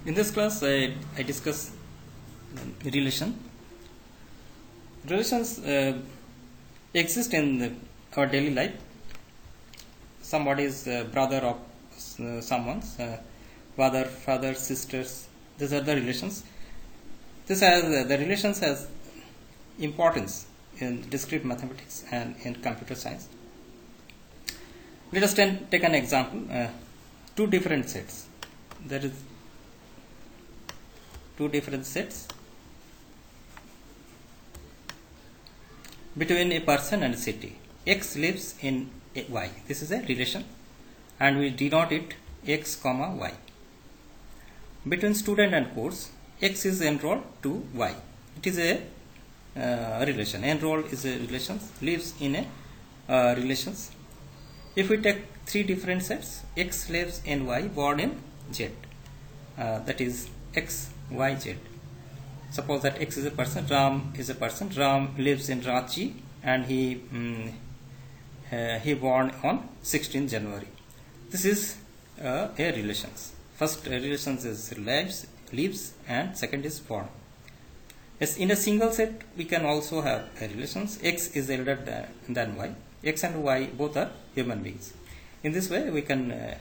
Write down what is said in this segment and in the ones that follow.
In this class, I discuss relation. Relations exist in our daily life. Somebody is brother of someone's mother, father, sisters. These are the relations. This has the relations has importance in discrete mathematics and in computer science. Let us take an example. Two different sets. There is two different sets between a person and a city. X lives in Y. This is a relation, and we denote it X comma Y. Between student and course, X is enrolled to Y. It is a relation. Enroll is a relation. Lives in a relations. If we take three different sets, X lives in Y, born in Z. That is X, Y, Z. Suppose that X is a person, Ram is a person. Ram lives in Ranchi, and he born on 16th January. This is a relations. First relations is lives, and second is born. Yes, in a single set, we can also have relations. X is elder than Y. X and Y both are human beings. In this way, we can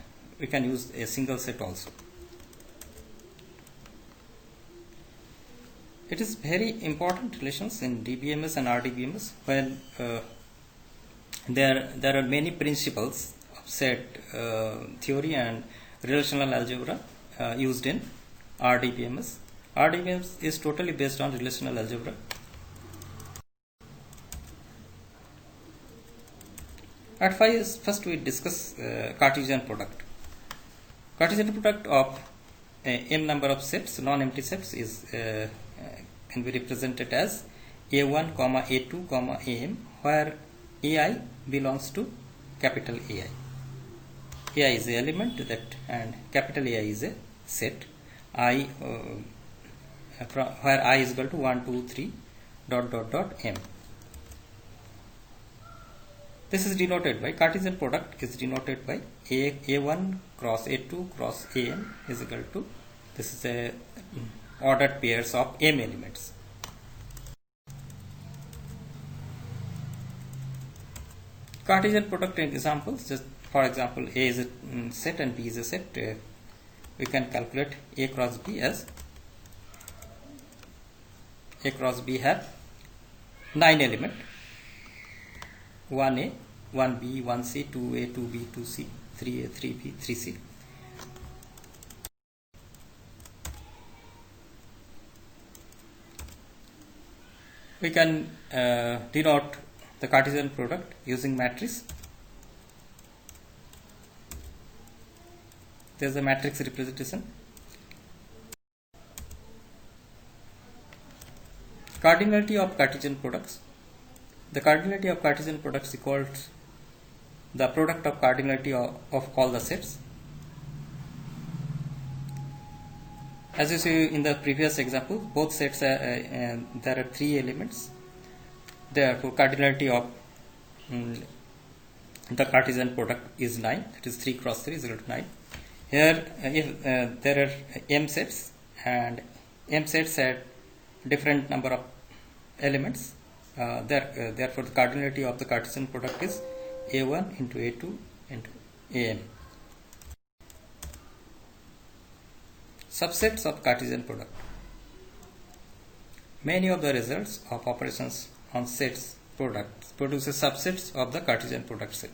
use a single set also. It is very important relations in DBMS and RDBMS when there are many principles of set theory and relational algebra used in RDBMS. RDBMS is totally based on relational algebra. At first we discuss Cartesian product. Cartesian product of m number of sets, non-empty sets, is can be represented as A1, A2, Am, where Ai belongs to capital AI. AI is the element that, and capital AI is a set. I where I is equal to 1, 2, 3, ... m. This is denoted by Cartesian product is denoted by A1 cross A2 cross Am is equal to, this is a ordered pairs of m elements. Cartesian product examples, just for example, A is a set and B is a set. We can calculate A cross B as A cross B have 9 elements: 1A, 1B, 1C, 2A, 2B, 2C, 3A, 3B, 3C. We can denote the Cartesian product using matrix. There is a matrix representation. Cardinality of Cartesian products. The cardinality of Cartesian products equals the product of cardinality of all the sets. As you see in the previous example, both sets there are 3 elements. Therefore, cardinality of the Cartesian product is 9. That is 3 cross 3 is equal to 9. Here, if there are m sets, and m sets had different number of elements, therefore the cardinality of the Cartesian product is A1 into A2 into Am. Subsets of Cartesian product. Many of the results of operations on sets products produces subsets of the Cartesian product set.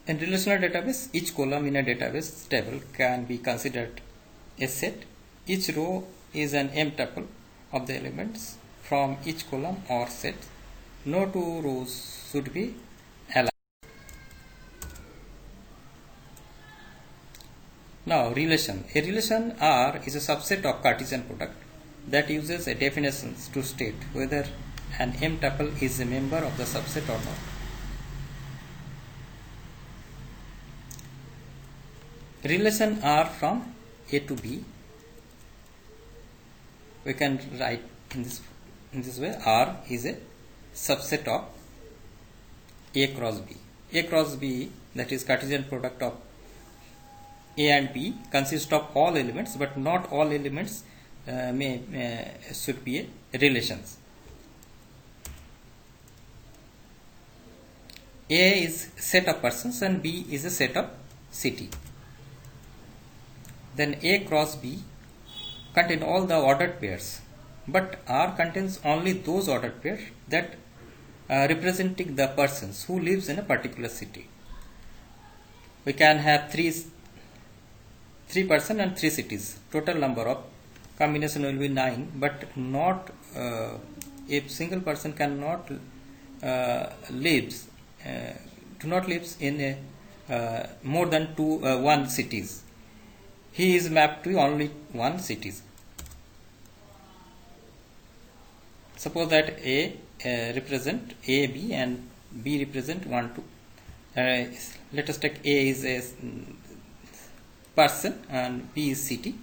In relational database, each column in a database table can be considered a set. Each row is an m tuple of the elements from each column or set. No two rows should be alike. Now, relation. A relation R is a subset of Cartesian product that uses a definitions to state whether an m tuple is a member of the subset or not. Relation R from A to B, we can write in this way: R is a subset of A cross B. A cross B, that is Cartesian product of A and B consist of all elements, but not all elements should be relations. A is set of persons and B is a set of city. Then A cross B contain all the ordered pairs, but R contains only those ordered pairs that representing the persons who lives in a particular city. We can have three persons and 3 cities. Total number of combination will be 9, but not if single person cannot lives in more than 1 cities. He is mapped to only 1 cities. Suppose that A represent A, B and B represent 1, 2. Let us take A is a person and B is city.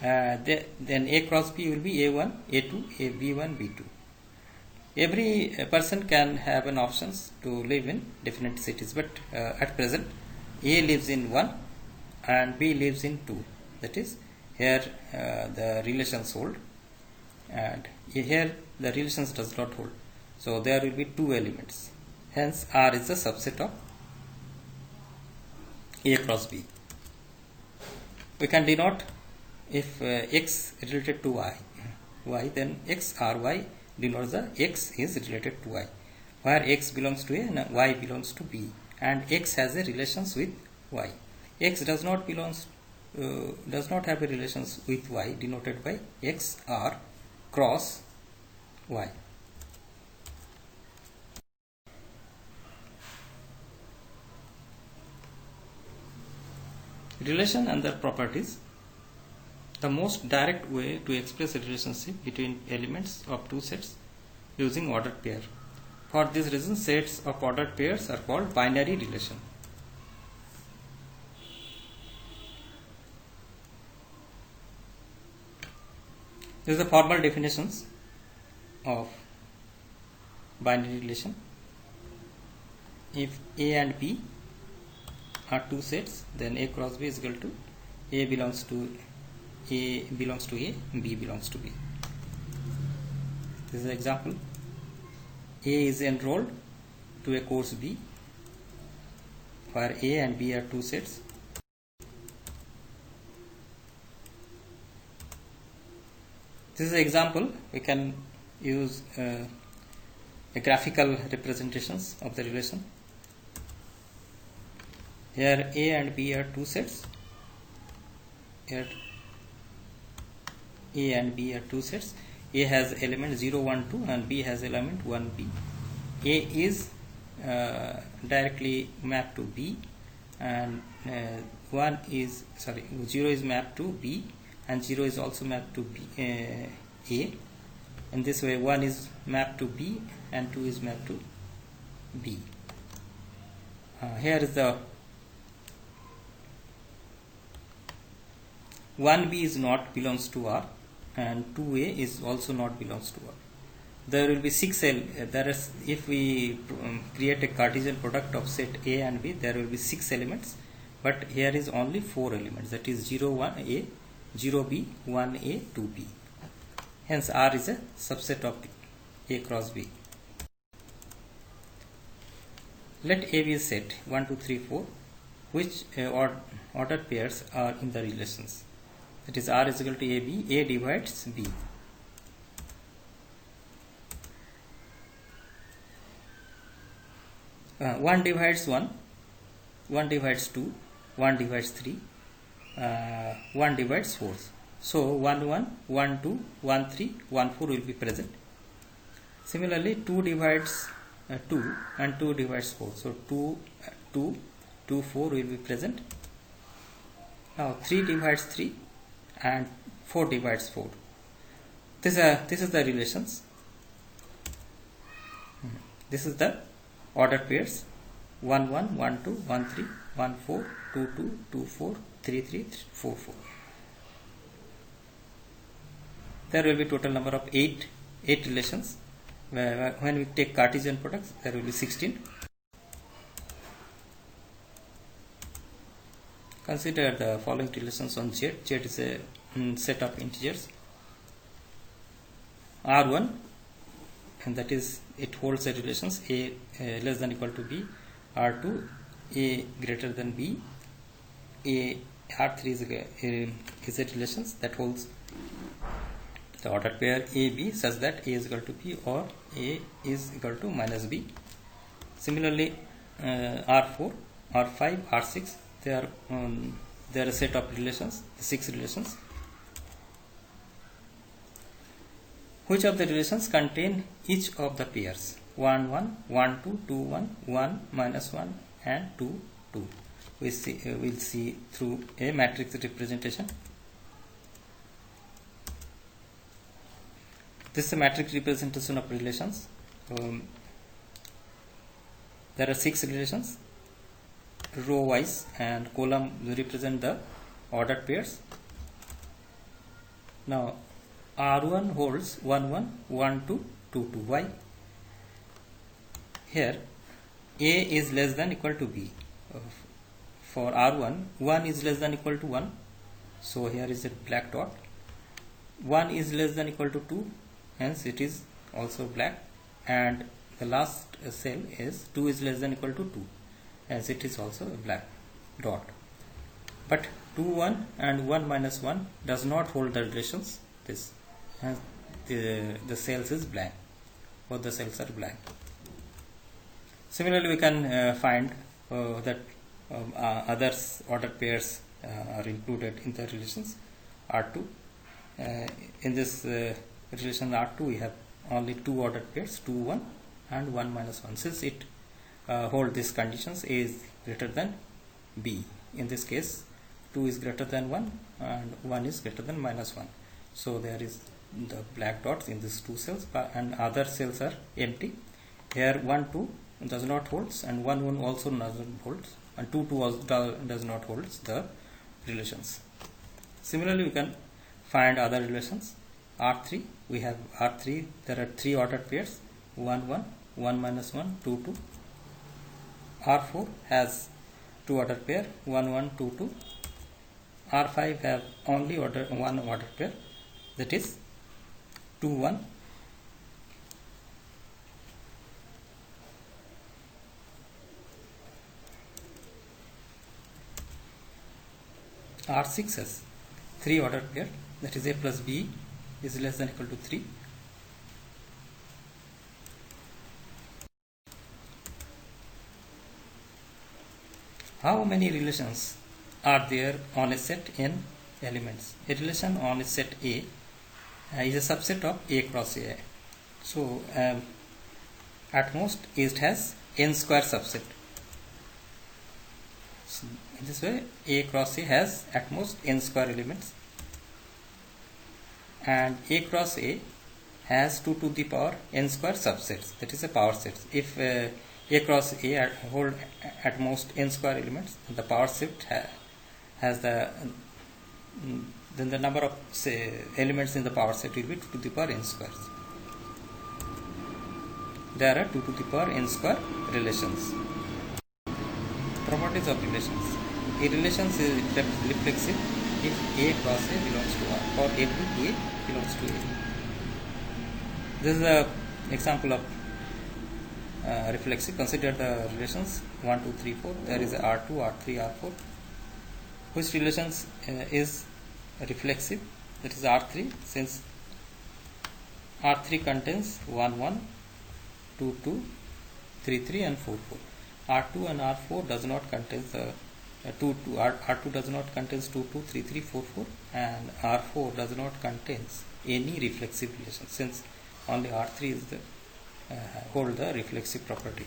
Then A cross B will be A1, A2, B1, B2. Every person can have an options to live in different cities, but at present A lives in 1 and B lives in 2. That is, here the relations hold, and here the relations does not hold. So there will be 2 elements. Hence R is a subset of A cross B. We can denote if X related to Y, then X or Y denotes the X is related to Y, where X belongs to A and Y belongs to B, and X has a relations with Y. X does not have a relations with Y, denoted by X R cross Y. Relation and their properties. The most direct way to express a relationship between elements of 2 sets using ordered pair. For this reason, sets of ordered pairs are called binary relation. This is the formal definitions of binary relation. If A and B are 2 sets, then A cross B is equal to A belongs to A, B belongs to B. This is an example. A is enrolled to a course B, where A and B are 2 sets. This is an example. We can use a graphical representations of the relation. Here A and B are 2 sets. Here A and B are 2 sets. A has element 0, 1, 2 and B has element 1B. A is directly mapped to B, and 0 is mapped to B, and 0 is also mapped to B, A. In this way 1 is mapped to B and 2 is mapped to B. Here is the 1B is not belongs to R, and 2A is also not belongs to R. There will be 6 if we create a Cartesian product of set A and B, there will be 6 elements, but here is only 4 elements, that is 0, 1A, 0B, 1A, 2B. Hence R is a subset of A cross B. Let A be a set 1, 2, 3, 4, which ordered pairs are in the relations. That is, R is equal to AB, A divides B. One divides 1, 1 divides 2, 1 divides 3, 1 divides 4. So 1, 1, 1, 2, 1, 3, 1, 4 will be present. Similarly, 2 divides 2 and 2 divides 4. So 2, 2, 2, 4 will be present. Now 3 divides 3 and 4 divides 4. This is the relations. This is the ordered pairs 1, 1, 1, 2, 1, 3, 1, 4, 2, 2, 2, 4, 3, 3, 4, 4. There will be total number of 8 relations. When we take Cartesian products, there will be 16. Consider the following relations on Z. Z is a set of integers R1, and that is it holds the relations A less than equal to B, R2 A greater than B, R3 is a relations that holds the ordered pair A B such that A is equal to B or A is equal to minus B. Similarly, R4, R5, R6, they are a set of relations, 6 relations. Which of the relations contain each of the pairs 1 1, 1 2, 2 1, 1 minus 1 and 2 2. We'll see through a matrix representation. This is a matrix representation of relations. There are 6 relations, row wise, and column represent the ordered pairs. Now R1 holds 1 1, 1 2, 2 2. Why? Here A is less than equal to B. For R1, 1 is less than equal to 1, so here is a black dot. 1 is less than equal to 2, hence it is also black, and the last cell is 2 is less than equal to 2, hence it is also a black dot. But 2 1 and 1 minus 1 does not hold the relations. This hence the cells is blank, both the cells are blank. Similarly, we can find that other ordered pairs are included in the relations R2. In this relation R2, we have only 2 ordered pairs, 2 1 and 1 minus 1. Since it holds these conditions, A is greater than B. In this case, 2 is greater than 1 and 1 is greater than minus 1. So there is the black dots in these 2 cells, and other cells are empty. Here 1 2 does not holds, and 1 1 also doesn't holds, and 2 2 also does not holds the relations. Similarly, we can find other relations. R3, we have R3, there are 3 ordered pairs, 1 1, 1 minus 1, 2 2. R4 has 2 ordered pair, 1 1, 2 2. R5 have only one ordered pair, that is 2 1. R6 has 3 ordered pair, that is A plus B is less than equal to 3. How many relations are there on a set n elements? A relation on a set A is a subset of A cross A. So at most it has n square subset. So in this way, A cross A has at most n square elements, and A cross A has 2 to the power n square subsets, that is a power set. If A cross A hold at most n square elements, the power set has then the number of elements in the power set will be 2 to the power n squares. There are 2 to the power n square relations. Properties of relations. A relation is reflexive if A cross A belongs to R, or every A belongs to A. This is an example of reflexive. Consider the relations 1 2 3 4. There is R2, R3, R4. Which relations is reflexive? That is R3, since R3 contains 1 1, 2 2, 3 3 and 4 4. R2 and R4 does not contain the R2 does not contains 2 2, 3 3, 4 4, and R4 does not contains any reflexive relation, since only R3 is the hold the reflexive property.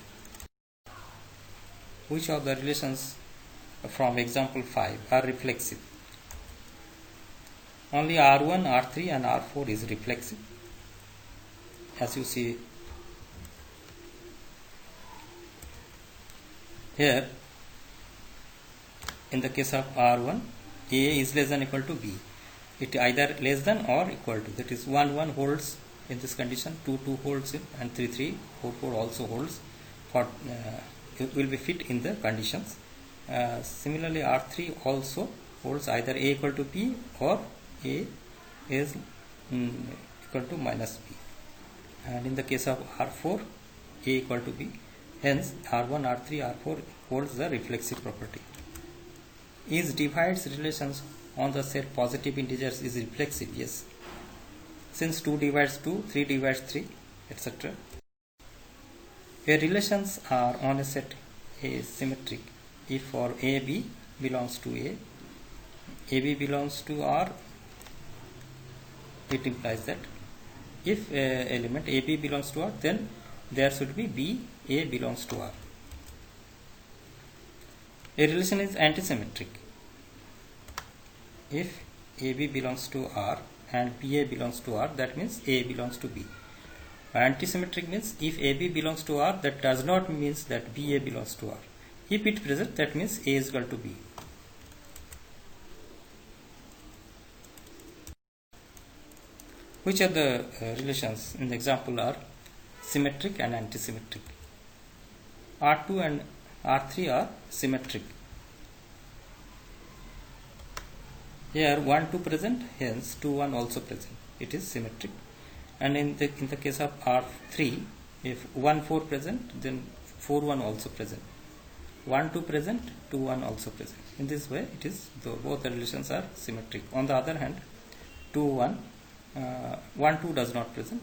Which of the relations from example 5 are reflexive? Only R1, R3 and R4 is reflexive. As you see here, in the case of R1, A is less than equal to B. It either less than or equal to, that is 1 1 holds in this condition, 2 2 holds it, and 3 3, 4 4 also holds, for it will be fit in the conditions. Similarly, R3 also holds either A equal to B or A is equal to minus B. And in the case of R4, A equal to B. Hence, R1, R3, R4 holds the reflexive property. Is divides relations on the set positive integers is reflexive? Yes. Since 2 divides 2, 3 divides 3, etc. Where relations are on a set A is symmetric if for AB belongs to A, AB belongs to R, it implies that if element AB belongs to R, then there should be B, A belongs to R. A relation is antisymmetric if AB belongs to R and BA belongs to R, that means A belongs to B. Antisymmetric means if AB belongs to R, that does not mean that BA belongs to R. If it present, that means A is equal to B. Which of the relations in the example are symmetric and antisymmetric? R2 and R3 are symmetric. Here 1 2 present, hence 2 1 also present. It is symmetric. And in the case of R3, if 1 4 present, then 4 1 also present. 1 2 present, 2 1 also present. In this way, it is both the relations are symmetric. On the other hand, 2 1 1 2 does not present,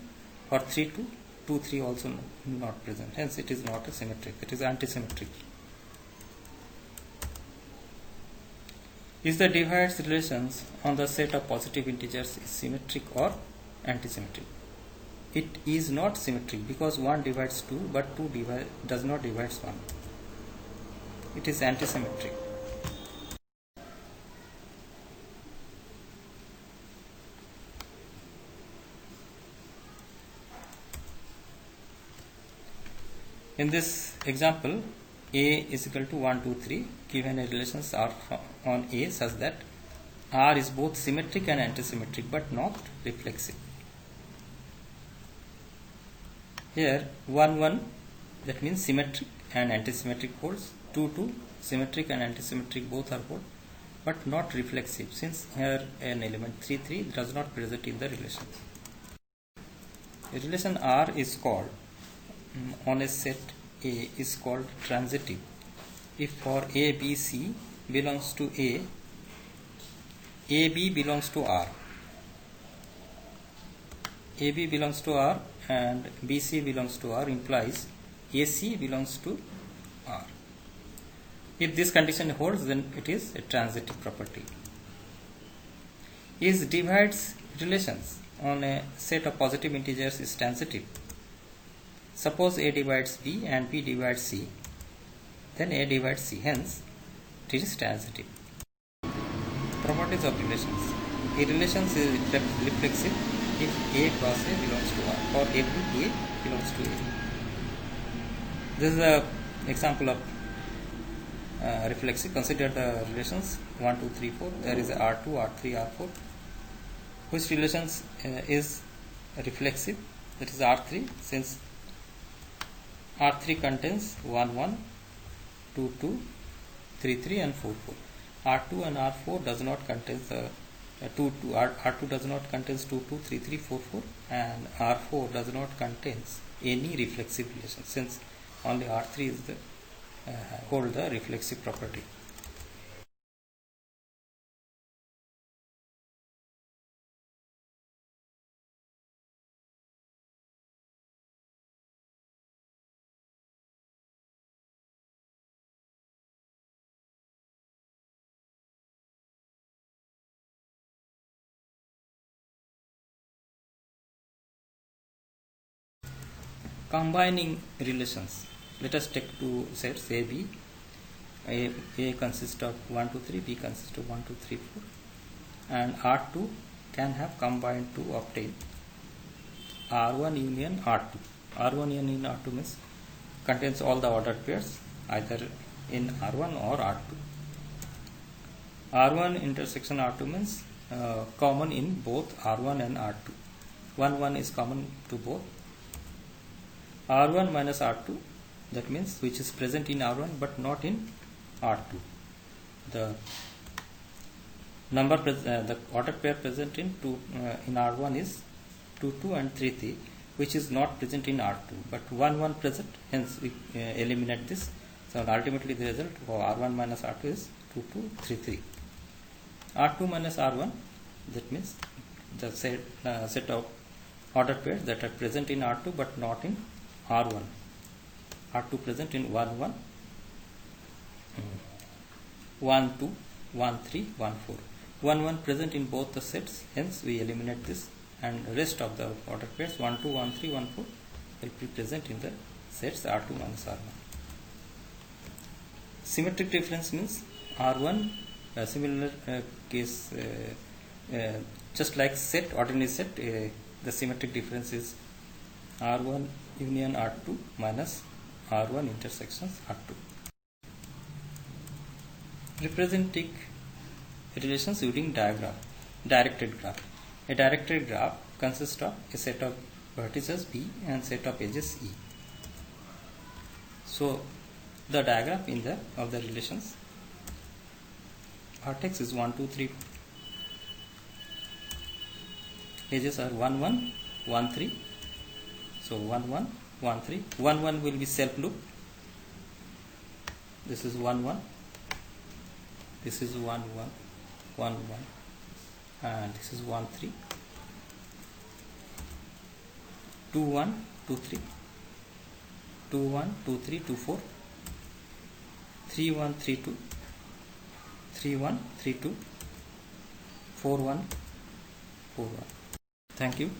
or 3 2 2 3 also not present. Hence, it is not a symmetric. It is antisymmetric. Is the divides relations on the set of positive integers is symmetric or antisymmetric? It is not symmetric because 1 divides 2, but 2 does not divide 1. It is antisymmetric. In this example, A is equal to 1 2 3, given a relations are on A such that R is both symmetric and antisymmetric but not reflexive. Here 1 1, that means symmetric and antisymmetric holds. 2 2, symmetric and antisymmetric both are hold, but not reflexive, since here an element 3 3 does not present in the relation. A relation R is called on a set A is called transitive if for A B C belongs to A, AB belongs to R. AB belongs to R and BC belongs to R implies AC belongs to R. If this condition holds, then it is a transitive property. Is divides relations on a set of positive integers is transitive? Suppose A divides B and B divides C, then A divides C. Hence, it is transitive. Properties of relations. A relation is reflexive if A cross A belongs to R or every A belongs to A. This is an example of reflexive. Consider the relations 1 2 3 4. There is R2, R3, R4. Which relations is reflexive? That is R3, since R3 contains 1 1, 2 2, 3 3 and 4 4. R2 and R4 does not contain the 2 2. R2 does not contains 2 2, 3 3, 4 4, and R4 does not contains any reflexive relation, since only R3 is the hold the reflexive property. Combining relations. Let us take two sets A, B. A consists of 1 2 3, B consists of 1 2 3 4, and R2 can have combined to obtain R1 union R2. R1 union R2 means contains all the ordered pairs either in R1 or R2. R1 intersection R2 means common in both R1 and R2. 1 1 is common to both. R1 minus R2, that means which is present in R1 but not in R2. the the order pair present in R1 is 2 2 and 3 3, which is not present in R2, but 1 1 present, hence we eliminate this. So ultimately the result for R1 minus R2 is 2 2 3 3. R2 minus R1, that means the set of order pairs that are present in R2 but not in R1. R2 present in 1 1, 1 2, 1 3, 1 4. 1 1 present in both the sets, hence we eliminate this, and rest of the order pairs 1 2, 1 3, 1 4 will be present in the sets R2 minus R1. Symmetric difference means R1, similar case, just like set, ordinary set, the symmetric difference is R1 union R2 minus R1 intersections R2. Representing relations using directed graph. A directed graph consists of a set of vertices B and set of edges E. So the diagram of the relations, vertex is 1 2 3, edges are 1 1 1 3. So 1 1 1 3, 1 1 will be self loop. This is 1 1, this is 1 1 1 1, and this is 1 3, 2 1 2 3, 2 1 2 3 2 4, 3 1 3 2, 3 1 3 2, 4 1 4 1. Thank you.